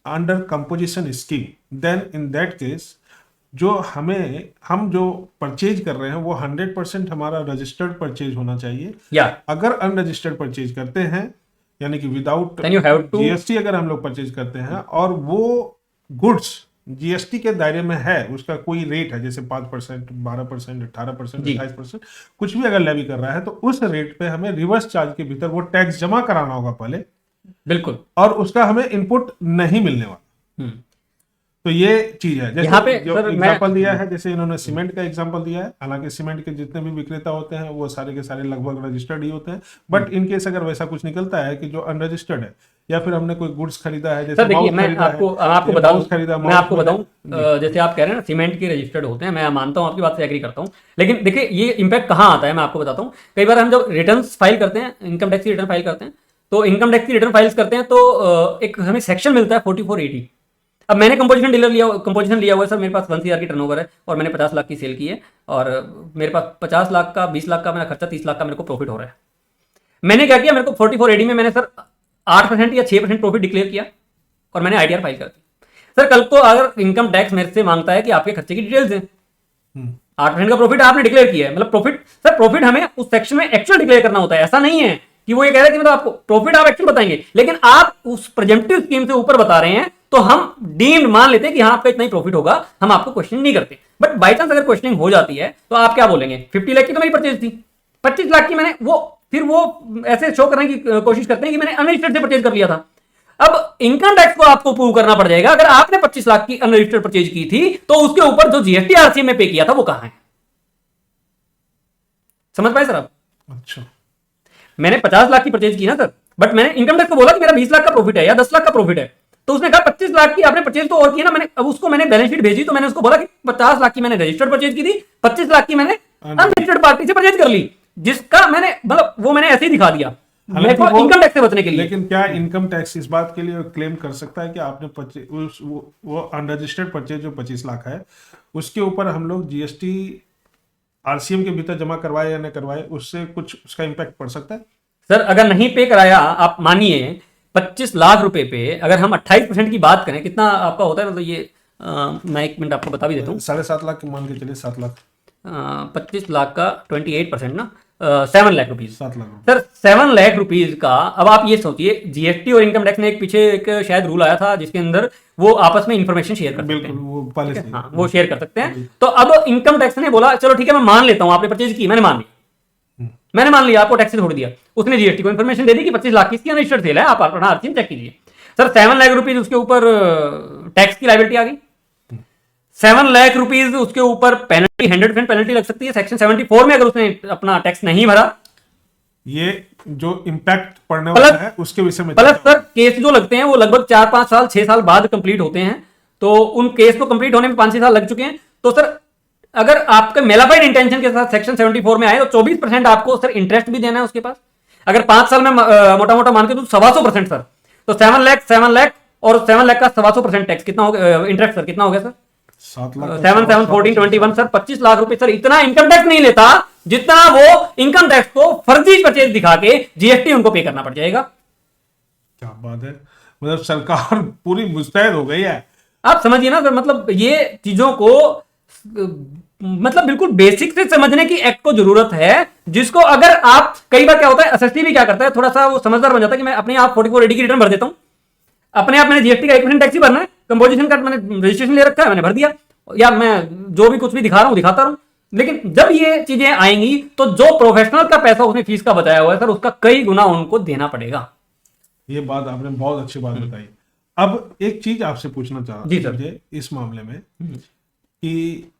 under composition scheme, then in that case हम जो परचेज कर रहे हैं वो 100% हमारा रजिस्टर्ड परचेज होना चाहिए। या अगर अनरजिस्टर्ड परचेज करते हैं, यानी कि without Then you have to- GST अगर हम लोग परचेज करते हैं और वो गुड्स जीएसटी के दायरे में है, उसका कोई रेट है जैसे 5%, 12%, 18%, 28%, कुछ भी अगर लेवी कर रहा है, तो उस रेट पे हमें रिवर्स चार्ज के भीतर वो टैक्स जमा कराना होगा पहले, बिल्कुल, और उसका हमें इनपुट नहीं मिलने वाला। तो ये चीज है। जैसे यहाँ पे जो सर एग्जांपल दिया है, जैसे इन्होंने सीमेंट का एग्जांपल दिया है, हालांकि सीमेंट के जितने भी विक्रेता होते हैं वो सारे के सारे लगभग रजिस्टर्ड ही होते हैं, बट इन केस अगर वैसा कुछ निकलता है कि जो अनरजिस्टर्ड है, या फिर हमने कोई गुड्स खरीदा है, जैसे सर देखिए, मैं आपको बताऊं, जैसे आप कह रहे हैं ना सीमेंट के रजिस्टर्ड होते हैं, मैं मानता हूं, आपकी बात से एग्री करता हूं, लेकिन देखिए ये इंपैक्ट कहां आता है मैं आपको बताता हूं। कई बार हम जब रिटर्न फाइल करते हैं, इनकम टैक्स की रिटर्न फाइल करते हैं, तो इनकम टैक्स की रिटर्न फाइल्स करते हैं तो एक हमें सेक्शन मिलता है 4480। अब मैंने कंपोजिशन लिया हुआ है सर, मेरे पास 1 CR की टर्नओवर है और मैंने 50 लाख की सेल की है, और मेरे पास 50 लाख का 20 लाख का मेरा खर्चा, 30 लाख का मेरे को प्रॉफिट हो रहा है। मैंने क्या किया, मेरे को 4480 में मैंने सर 8% या 6% प्रॉफिट डिक्लेयर किया और मैंने आईटीआर फाइल कर दी। सर कल को अगर इनकम टैक्स मेरे से मांगता है कि आपके खर्चे की डिटेल्स हैं, 8% का प्रॉफिट आपने डिक्लेयर किया है, मतलब प्रॉफिट हमें उस सेक्शन में एक्चुअल डिक्लेयर करना होता है। ऐसा नहीं है कि वो ये कह रहा है कि मतलब आपको प्रॉफिट आप एक्चुअल बताएंगे, लेकिन आप उस प्रेजेंटिव स्कीम से ऊपर बता रहे हैं, तो हम डीम्ड मान लेते हैं कि हाँ आपका इतना ही प्रॉफिट होगा, हम आपको क्वेश्चन नहीं करते। बट बाई चांस अगर क्वेश्चनिंग हो जाती है तो आप क्या बोलेंगे, 50 लाख की तो मेरी परचेज थी, 25 लाख की मैंने फिर वो ऐसे शो करने की कोशिश करते हैं कि मैंने अनरजिस्टर्ड से परचेज कर लिया था। अब इनकम टैक्स को आपको प्रूव करना पड़ जाएगा, अगर आपने 25 लाख की अनरजिस्टर्ड परचेज की थी तो उसके ऊपर जो जीएसटी आरसीएम में पे किया था वो कहां है। समझ पाए सर आप? अच्छा, मैंने 50 लाख की परचेज की ना सर, बट मैंने इनकम टैक्स को बोला कि मेरा 20 लाख का प्रॉफिट है या 10 लाख का प्रॉफिट है, तो उसने कहा 25 लाख की आपने परचेज तो और की ना, मैंने बैलेंस शीट भेजी, तो मैंने उसको बोला कि 50 लाख की मैंने रजिस्टर्ड परचेज की थी, 25 लाख की मैंने अनरजिस्टर्ड पार्टी से परचेज कर ली। जिसका मैंने मतलब वो मैंने ऐसे ही दिखा दिया मेरे को हालांकि इनकम टैक्स से बचने के लिए। लेकिन क्या इनकम टैक्स इस बात के लिए क्लेम कर सकता है कि आपने वो अनरजिस्टर्ड परचेज जो 25 लाख है उसके ऊपर हम लोग जीएसटी आरसीएम के भीतर जमा करवाए या न करवाए, उससे कुछ उसका इम्पैक्ट पड़ सकता है? सर अगर नहीं पे कराया, आप मानिए 25 लाख रुपए पे अगर हम 28% की बात करें, कितना आपका होता है मतलब ये मैं 1 मिनट आपको बता भी देता हूँ। 7.5 लाख मान के चलिए, 7 लाख, 25 लाख का 28% ना 7 lakh rupees. 7 lakh. Sir 7 lakh rupees का अब आप ये सोचिए, जीएसटी और इनकम टैक्स ने एक पीछे एक शायद रूल आया था जिसके अंदर वो आपस में इंफॉर्मेशन शेयर कर सकते बिल्कुल, हैं। वो पहले से हाँ वो शेयर कर सकते हैं। तो अब इनकम टैक्स ने बोला चलो ठीक है मैं मान लेता हूँ, आपने परचेज की, मैंने मान लिया, आपको टैक्स से छोड़ दिया। उसने जीएसटी को इन्फॉर्मेशन दे दी कि 25 लाख की इसकी अनरजिस्टर्ड सेल है, आप अपना आरसीएम चेक कीजिए। सर 7 लाख रुपीज उसके ऊपर टैक्स की लायबिलिटी आ गई। 7 लाख रुपीज उसके ऊपर पेनल्टी, 100% पेनल्टी लग सकती है सेक्शन 74 में अगर उसने अपना टैक्स नहीं भरा। ये जो इम्पैक्ट पड़ने वाला है उसके विषय में प्लस सर केस जो लगते हैं वो लगभग 4-5 साल 6 साल बाद कंप्लीट होते हैं, तो उन केस को कंप्लीट होने में 5-6 साल लग चुके हैं। तो सर अगर आपका मेलाफाइड इंटेंशन के साथ सेक्शन 74 में आए तो 24% आपको सर इंटरेस्ट भी देना है उसके पास। अगर 5 साल में मोटा मोटा मान के तो 125% सर, तो 7 लाख और 7 लाख का 125% टैक्स कितना हो गया, इंटरेस्ट सर कितना हो गया सर? 7 लाख 7 7 14 21 सर 25 लाख रुपए सर इतना इनकम टैक्स नहीं लेता जितना वो इनकम टैक्स को फर्जी परचेज दिखा के जीएसटी उनको पे करना पड़ जाएगा। क्या बात है, मतलब सरकार पूरी मुस्तैद हो गई है। आप समझिए ना सर, मतलब ये चीजों को मतलब बिल्कुल बेसिक से समझने की एक्ट को जरूरत है, जिसको अगर आप कई बार क्या होता है एसएसटी भी क्या करता है, थोड़ा सा वो समझदार बन जाता है कि मैं अपने आप 44 एडी की रिटर्न भर देता हूं, अपने आप मैंने जीएसटी का 1% टैक्स ही भरना है, कंपोजिशन का मैंने रजिस्ट्रेशन ले रखा है मैंने भर दिया, या मैं जो भी कुछ भी दिखा रहा हूं दिखाता रहूं। लेकिन जब ये चीजें आएंगी तो जो प्रोफेशनल का पैसा उसने फीस का बचाया हुआ है सर उसका कई गुना उनको देना पड़ेगा। ये बात आपने बहुत अच्छी बात बताई। अब एक चीज आपसे पूछना चाह रहा हूं इस मामले में कि,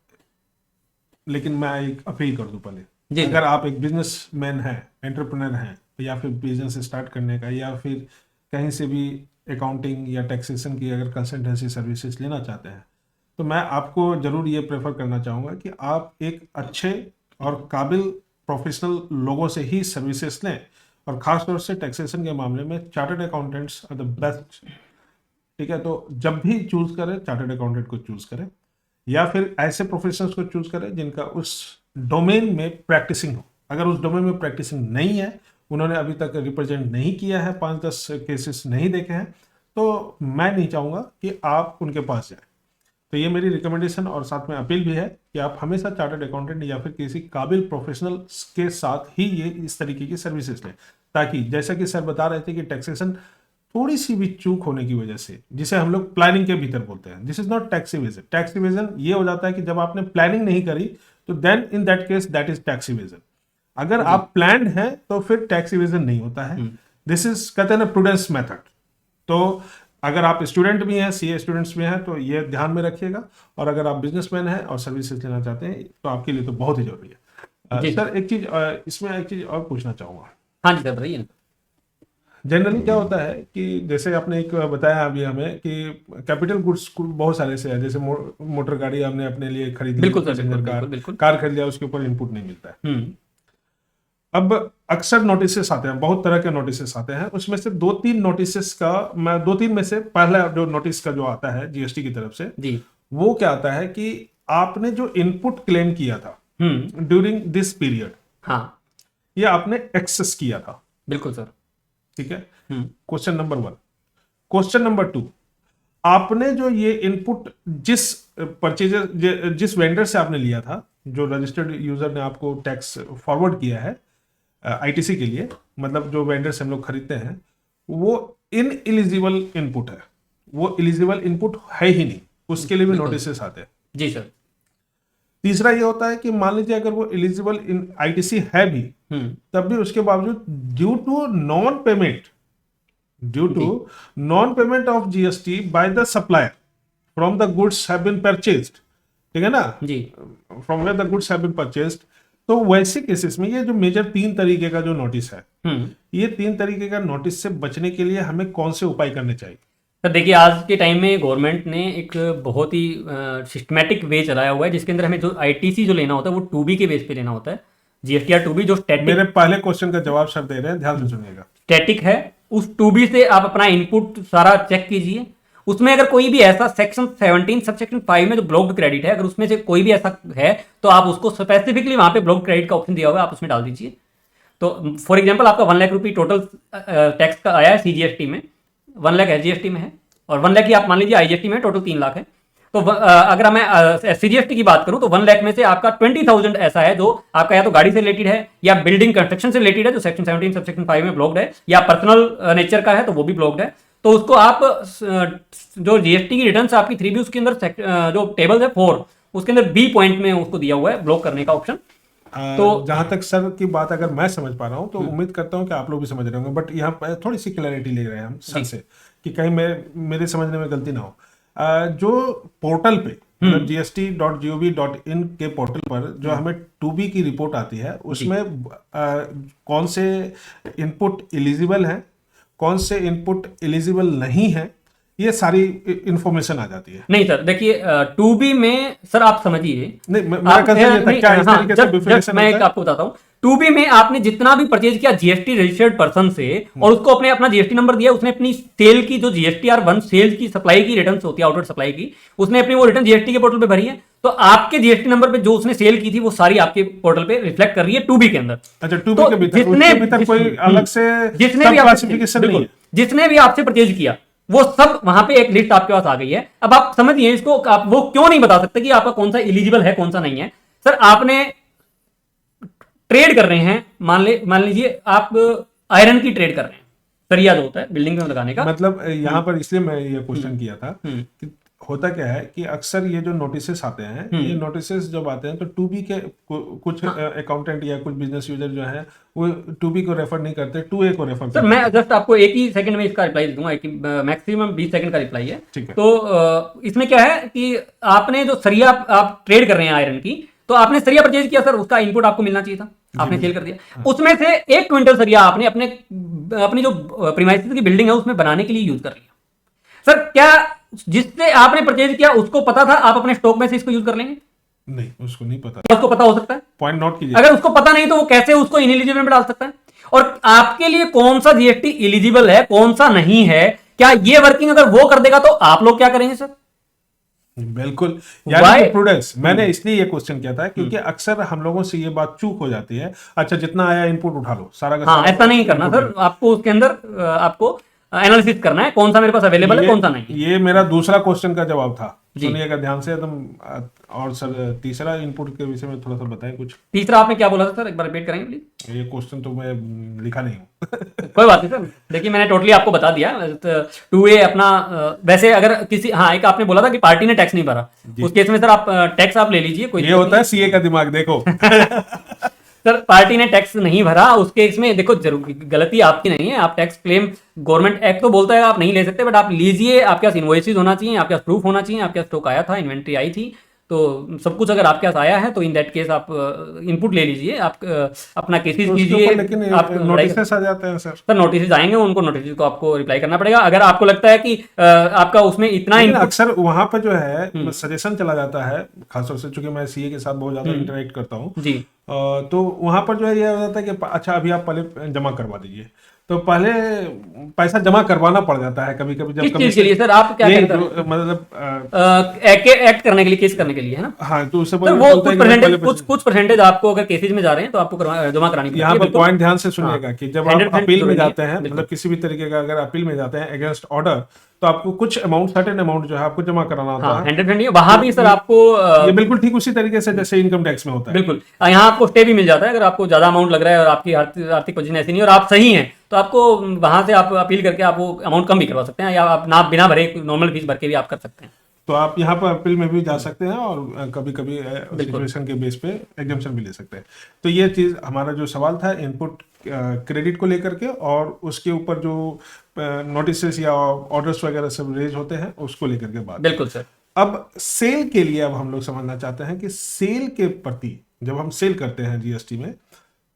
लेकिन मैं एक अपील कर दूं पहले, अगर आप एक बिजनेसमैन हैं, एंटरप्रेन्योर हैं, या फिर बिजनेस स्टार्ट करने का या फिर कहीं से भी अकाउंटिंग या टैक्सेशन की अगर कंसल्टेंसी सर्विसेज लेना चाहते हैं, तो मैं आपको जरूर ये प्रेफर करना चाहूँगा कि आप एक अच्छे और काबिल प्रोफेशनल लोगों से ही सर्विसेज लें, और ख़ासतौर से टैक्सेशन के मामले में chartered accountants are the best. ठीक है, तो जब भी चूज़ करें चार्टर्ड अकाउंटेंट को चूज़ करें, या फिर ऐसे प्रोफेशनल्स को चूज़ करें जिनका उस डोमेन में प्रैक्टिसिंग हो। अगर उस डोमेन में प्रैक्टिसिंग नहीं है, उन्होंने अभी तक रिप्रेजेंट नहीं किया है, 5-10 केसेस नहीं देखे हैं, तो मैं नहीं चाहूँगा कि आप उनके पास जाएं। तो ये मेरी रिकमेंडेशन और साथ में अपील भी है कि आप हमेशा चार्टर्ड अकाउंटेंट या फिर किसी काबिल प्रोफेशनल के साथ ही ये इस तरीके की सर्विसेज लें, ताकि जैसा कि सर बता रहे थे कि टैक्सेशन थोड़ी सी भी चूक होने की वजह से, जिसे हम लोग प्लानिंग के भीतर बोलते हैं, this is not tax evasion. Tax evasion ये हो जाता है कि जब आपने प्लानिंग नहीं करी तो then in that case that is tax evasion. अगर आप प्लान्ड हैं तो फिर टैक्स इवेजन नहीं होता है। दिस इज कहते हैं ना प्रूडेंस मेथड। तो अगर आप स्टूडेंट भी हैं, सीए स्टूडेंट्स भी हैं, तो ये ध्यान में रखिएगा, और अगर आप बिजनेसमैन हैं और सर्विसेज लेना चाहते हैं तो आपके लिए तो बहुत ही जरूरी है। सर एक चीज इसमें एक चीज और पूछना चाहूंगा। हाँ जी सर बताइए। जनरली क्या होता है कि जैसे आपने एक बताया अभी हमें कि कैपिटल गुड्स बहुत सारे से है, जैसे मोटर गाड़ी आपने अपने लिए खरीदी, बिल्कुल सर, बिल्कुल कार खरीद लिया, उसके ऊपर इनपुट नहीं मिलता है। अब अक्सर नोटिसेस आते हैं, बहुत तरह के नोटिसेस आते हैं, उसमें से 2-3 नोटिसेस का मैं 2-3 में से पहला जो नोटिस का जो आता है जीएसटी की तरफ से जी, वो क्या आता है कि आपने जो इनपुट क्लेम किया था ड्यूरिंग दिस पीरियड, हाँ, ये आपने एक्सेस किया था। बिल्कुल सर, ठीक है। Question number 1। क्वेश्चन नंबर 2, आपने जो ये इनपुट जिस वेंडर से आपने लिया था, जो रजिस्टर्ड यूजर ने आपको टैक्स फॉरवर्ड किया है आईटीसी के लिए, मतलब जो वेंडर से हम लोग खरीदते हैं, वो इनएलिजिबल इनपुट है, वो एलिजिबल इनपुट है ही नहीं, उसके लिए भी नोटिसेस आते हैं। जी सर। तीसरा ये होता है कि मान लीजिए अगर वो एलिजिबल इन आईटीसी है भी, तब भी उसके बावजूद due to non payment of GST by the supplier from the goods have been purchased, ठीक है ना जी, from where the goods have been purchased, तो वैसे केसेस में ये जो मेजर 3 तरीके का जो नोटिस है, ये 3 तरीके का नोटिस से बचने के लिए हमें कौन से उपाय करने चाहिए? सर देखिए, आज के टाइम में गवर्नमेंट ने एक बहुत ही सिस्टमेटिक वे चलाया हुआ है, जिसके अंदर हमें जो आईटीसी जो लेना होता है वो 2B के बेस पे लेना होता है। GSTR 2B जो स्टैटिक, मेरे पहले क्वेश्चन का जवाब सर दे रहे हैं, ध्यान से सुनिएगा। स्टैटिक है, उस 2B से आप अपना इनपुट सारा चेक कीजिए। उसमें अगर कोई भी ऐसा सेक्शन 17 सब सेक्शन 5 में जो ब्लॉक्ड क्रेडिट है, अगर उसमें से कोई भी ऐसा है तो आप उसको स्पेसिफिकली वहां पे ब्लॉक्ड क्रेडिट का ऑप्शन दिया हुआ है, आप उसमें डाल दीजिए। तो फॉर एग्जांपल आपका 1 लाख रुपये टोटल टैक्स का आया है CGST में, 1 लाख SGST में है और 1 लाख ही आप मान लीजिए IGST में टोटल 3 लाख है। तो अगर मैं CGST की बात करूं तो 1 लाख में से आपका 20,000 ऐसा है जो आपका या तो गाड़ी से रिलेटेड है या बिल्डिंग कंस्ट्रक्शन से रिलेटेड है जो सेक्शन 17 सब सेक्शन 5 में ब्लॉक्ड है, या पर्सनल नेचर का है तो वो भी ब्लॉक्ड है। तो उसको आप जो GST की रिटर्न आपकी 3B उसके अंदर जो टेबल है 4 उसके अंदर B पॉइंट में उसको दिया हुआ है ब्लॉक करने का ऑप्शन। तो जहां तक सर की बात अगर मैं समझ पा रहा हूं तो उम्मीद करता हूं कि आप लोग भी समझ रहे होंगे, बट यहाँ पर थोड़ी सी क्लैरिटी ले रहे हैं हम सर से कि कहीं मेरे समझने में गलती ना हो। जो पोर्टल पे मतलब gst.gov.in के पोर्टल पर जो हमें 2B की रिपोर्ट आती है उसमें कौन से इनपुट एलिजिबल हैं, कौन से इनपुट एलिजिबल नहीं है, ये सारी इंफॉर्मेशन आ जाती है। नहीं सर देखिए 2B में सर आप समझिए, नहीं मेरा कंसर्न ये था क्या इस तरीके से बिफिकेशन मैं एक आपको बताता हूँ। 2B में आपने जितना भी परचेज किया GST रजिस्टर्ड पर्सन से और उसको अपने अपना GST नंबर दिया, उसने अपनी सेल की जो GSTR1 सेल की सप्लाई की रिटर्न होती है आउटवर्ड सप्लाई की, उसने अपनी वो रिटर्न GST के पोर्टल पे भरी है। तो आपके GST नंबर पे जो उसने सेल की थी वो सारी आपके पोर्टल पे रिफ्लेक्ट कर रही है 2B के अंदर। अच्छा 2B के भीतर उसके भीतर कोई अलग से जिसने भी क्लासिफिकेशन नहीं है, जिसने भी आपसे परचेज किया वो सब वहां पे एक लिस्ट आपके पास आ गई है। अब आप समझिए इसको, आप वो क्यों नहीं बता सकते कि आपका कौन सा एलिजिबल है कौन सा नहीं है। सर आपने ट्रेड कर रहे हैं, मान लीजिए आप आयरन की ट्रेड कर रहे हैं, सरिया जो होता है बिल्डिंग में लगाने का। मतलब यहाँ पर इसलिए मैं ये क्वेश्चन किया था कि होता क्या है कि अक्सर ये जो नोटिसेस आते हैं, ये नोटिसेस जब आते हैं तो 2B के कुछ अकाउंटेंट या कुछ बिजनेस यूजर जो है वो 2B को रेफर नहीं करते, 2A को रेफर करते हैं। मैं जस्ट आपको एक ही सेकंड में इसका रिप्लाई दूंगा, मैक्सिमम 20 सेकंड का रिप्लाई है। तो इसमें क्या है कि आपने जो सरिया आप ट्रेड कर रहे हैं आयरन की, तो आपने सरिया परचेज किया सर, उसका इनपुट आपको मिलना चाहिए था, आपने सेल कर दिया। उसमें से 1 क्विंटल सरिया आपने अपनी जो प्रीमाइसेस की बिल्डिंग है उसमें बनाने के लिए यूज कर लिया। सर क्या जिससे आपने परचेज किया उसको पता था आप अपने स्टॉक में से इसको यूज कर लेंगे? नहीं, उसको नहीं पता। उसको पता हो सकता है, पॉइंट नोट कीजिए। अगर उसको पता नहीं तो वो कैसे उसको इनएलिजिबल में डाल सकता है? और आपके लिए कौन सा GST एलिजिबल है कौन सा नहीं है, क्या ये वर्किंग अगर वो कर देगा तो आप लोग क्या करेंगे सर? बिल्कुल, यानी प्रूडेंस। मैंने इसलिए ये क्वेश्चन किया था क्योंकि अक्सर हम लोगों से ये बात चूक हो जाती है, अच्छा जितना आया इनपुट उठा लो सारा का सारा। ऐसा नहीं करना सर, आपको उसके अंदर आपको एनालिसिस करना है कौन सा मेरे पास अवेलेबल है कौन सा नहीं। ये मेरा दूसरा क्वेश्चन का जवाब था, सुनिएगा ध्यान से एकदम। और सर तीसरा इनपुट के विषय में थोड़ा सा बताएं कुछ। तीसरा आपने क्या बोला था सर, एक बार रिपीट करेंगे प्लीज? ये क्वेश्चन तो मैं लिखा नहीं हूँ। कोई बात नहीं सर, देखिए मैंने टोटली आपको बता दिया। 2A अपना वैसे अगर किसी, हाँ एक आपने बोला था कि पार्टी ने टैक्स नहीं भरा, उस केस में सर आप टैक्स आप ले लीजिए, कोई ये होता है CA का दिमाग, देखो। सर पार्टी ने टैक्स नहीं भरा उस केस में देखो गलती आपकी नहीं है, आप टैक्स क्लेम गवर्नमेंट एक्ट तो बोलता है आप नहीं ले सकते, बट आप लीजिए, आपके पास इनवॉइसेस होना चाहिए, आपके पास प्रूफ होना चाहिए, आपके पास स्टॉक आया था, इन्वेंट्री आई थी, तो सब कुछ अगर आपके पास आया है तो इन दैट केस आप इनपुट ले लीजिए, आप अपना केसेस कीजिए। लेकिन नोटिस आ जाते हैं सर नोटिस आएंगे, उनको नोटिस को आपको रिप्लाई करना पड़ेगा। अगर आपको लगता है कि आपका उसमें इतना अक्सर वहां पर जो है सजेशन चला जाता है, खासतौर से चूंकि मैं CA के साथ बहुत ज्यादा इंटरेक्ट करता हूँ जी, तो वहां पर जो है ये हो जाता है कि अच्छा अभी आप पहले जमा करवा दीजिए, तो पहले पैसा जमा करवाना पड़ जाता है कभी कभी। जब किस के लिए सर, आप क्या कहते हैं? मतलब एक्ट करने के लिए, केस करने के लिए है ना? हाँ, तो उससे वो कुछ परसेंटेज आपको अगर केसेज में जा रहे हैं तो आपको जमा करानी पड़ेगी। यहाँ पर पॉइंट ध्यान से सुनिएगा कि जब आप अपील में जाते हैं, मतलब किसी भी तरीके का अगर अपील में जाते हैं अगेंस्ट ऑर्डर, तो आपको कुछ अमाउंट, सर्टेन अमाउंट जो है आपको जमा कराना होता है। 100% वहां भी सर आपको ये बिल्कुल ठीक उसी तरीके से जैसे इनकम टैक्स में होता है। बिल्कुल, यहाँ आपको स्टे भी मिल जाता है अगर आपको ज्यादा अमाउंट लग रहा है और आपकी आर्थिक पोजीशन ऐसी नहीं और आप सही हैं, तो आपको वहां से आप अपील करके आप वो अमाउंट कम भी करवा सकते हैं, या आप ना बिना भरे नॉर्मल फीस भर के भी आप कर सकते हैं। तो आप यहाँ पर अपील में भी जा सकते हैं और कभी कभी सिचुएशन के बेस पे एग्जाम्पशन भी ले सकते हैं। तो ये चीज़ हमारा जो सवाल था इनपुट क्रेडिट को लेकर के, और उसके ऊपर जो नोटिस या ऑर्डर्स वगैरह सब रेज होते हैं उसको लेकर के बात। बिल्कुल सर। अब सेल के लिए अब हम लोग समझना चाहते हैं कि सेल के प्रति जब हम सेल करते हैं GST में,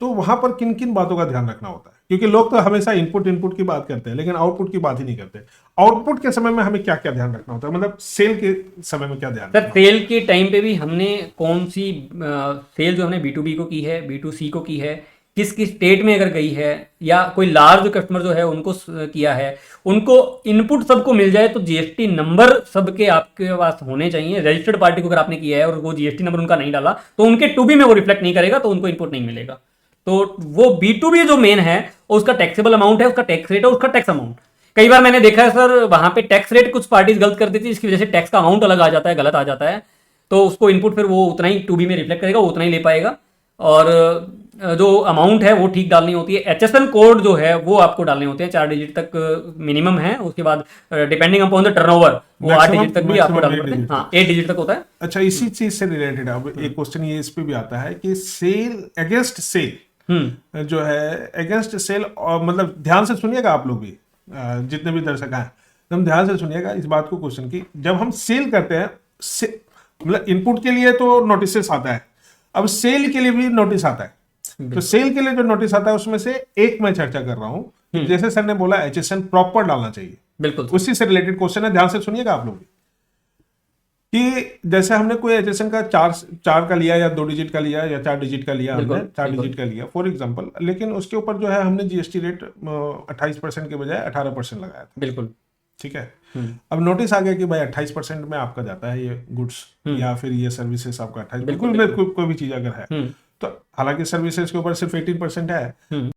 तो वहां पर किन किन बातों का ध्यान रखना होता है? क्योंकि लोग तो हमेशा इनपुट की बात करते हैं लेकिन आउटपुट की बात ही नहीं करते। आउटपुट के समय में हमें क्या क्या ध्यान रखना होता है, मतलब सेल के समय में क्या ध्यान सर रखना सेल के टाइम पे भी हमने कौन सी सेल जो हमने B2B को की है, B2C को की है, किस किस स्टेट में अगर गई है, या कोई लार्ज कस्टमर जो है उनको किया है, उनको इनपुट सबको मिल जाए तो जीएसटी नंबर सबके आपके पास होने चाहिए। रजिस्टर्ड पार्टी को अगर आपने किया है और वो जीएसटी नंबर उनका नहीं डाला तो उनके टूबी में वो रिफ्लेक्ट नहीं करेगा, तो उनको इनपुट नहीं मिलेगा। तो वो B2B जो मेन है उसका टैक्सेबल अमाउंट है, उसका टैक्स रेट है, उसका टैक्स अमाउंट। कई बार मैंने देखा है सर वहां पे टैक्स रेट कुछ पार्टीज गलत कर देती है, जिसकी वजह से टैक्स का अमाउंट अलग आ जाता है, गलत आ जाता है, तो उसको इनपुट फिर वो उतना ही टूबी में रिफ्लेक्ट करेगा, उतना ही ले पाएगा। और जो अमाउंट है वो ठीक डालनी होती है। एचएसएन कोड जो है वो आपको डालने होते हैं, 4 डिजिट तक मिनिमम है, उसके बाद डिपेंडिंग अपॉन द टर्नओवर वो 8 डिजिट तक भी आपको डालना पड़ता है। हाँ 8 डिजिट तक होता है। अच्छा, इसी चीज से रिलेटेड अब एक क्वेश्चन ये इस पे भी आता है कि सेल अगेंस्ट सेल जो है, अगेंस्ट सेल, मतलब ध्यान से सुनिएगा आप लोग भी, जितने भी दर्शक हैं एकदम ध्यान से सुनिएगा इस बात को क्वेश्चन की। जब हम सेल करते हैं, मतलब इनपुट के लिए तो नोटिस आता है, अब सेल के लिए भी नोटिस आता है। तो सेल के लिए जो नोटिस आता है उसमें से एक मैं चर्चा कर रहा हूं, जैसे सर ने बोला एचएसएन प्रॉपर डालना चाहिए, बिल्कुल उसी से रिलेटेड क्वेश्चन है, ध्यान से सुनिएगा आप लोग कि जैसे हमने कोई एचएसएन का 4 का लिया या 2 डिजिट का लिया या 4 डिजिट का लिया, हमने 4 डिजिट का लिया फॉर एग्जांपल, लेकिन उसके ऊपर जो है हमने जीएसटी रेट 28% के बजाय 18% लगाया था। बिल्कुल ठीक है। अब नोटिस आ गया कि भाई 28% में आपका जाता है ये गुड्स या फिर ये सर्विसेज आपका 28, बिल्कुल कोई भी चीज अगर है तो, हालांकि सर्विसेज के ऊपर सिर्फ 18% है,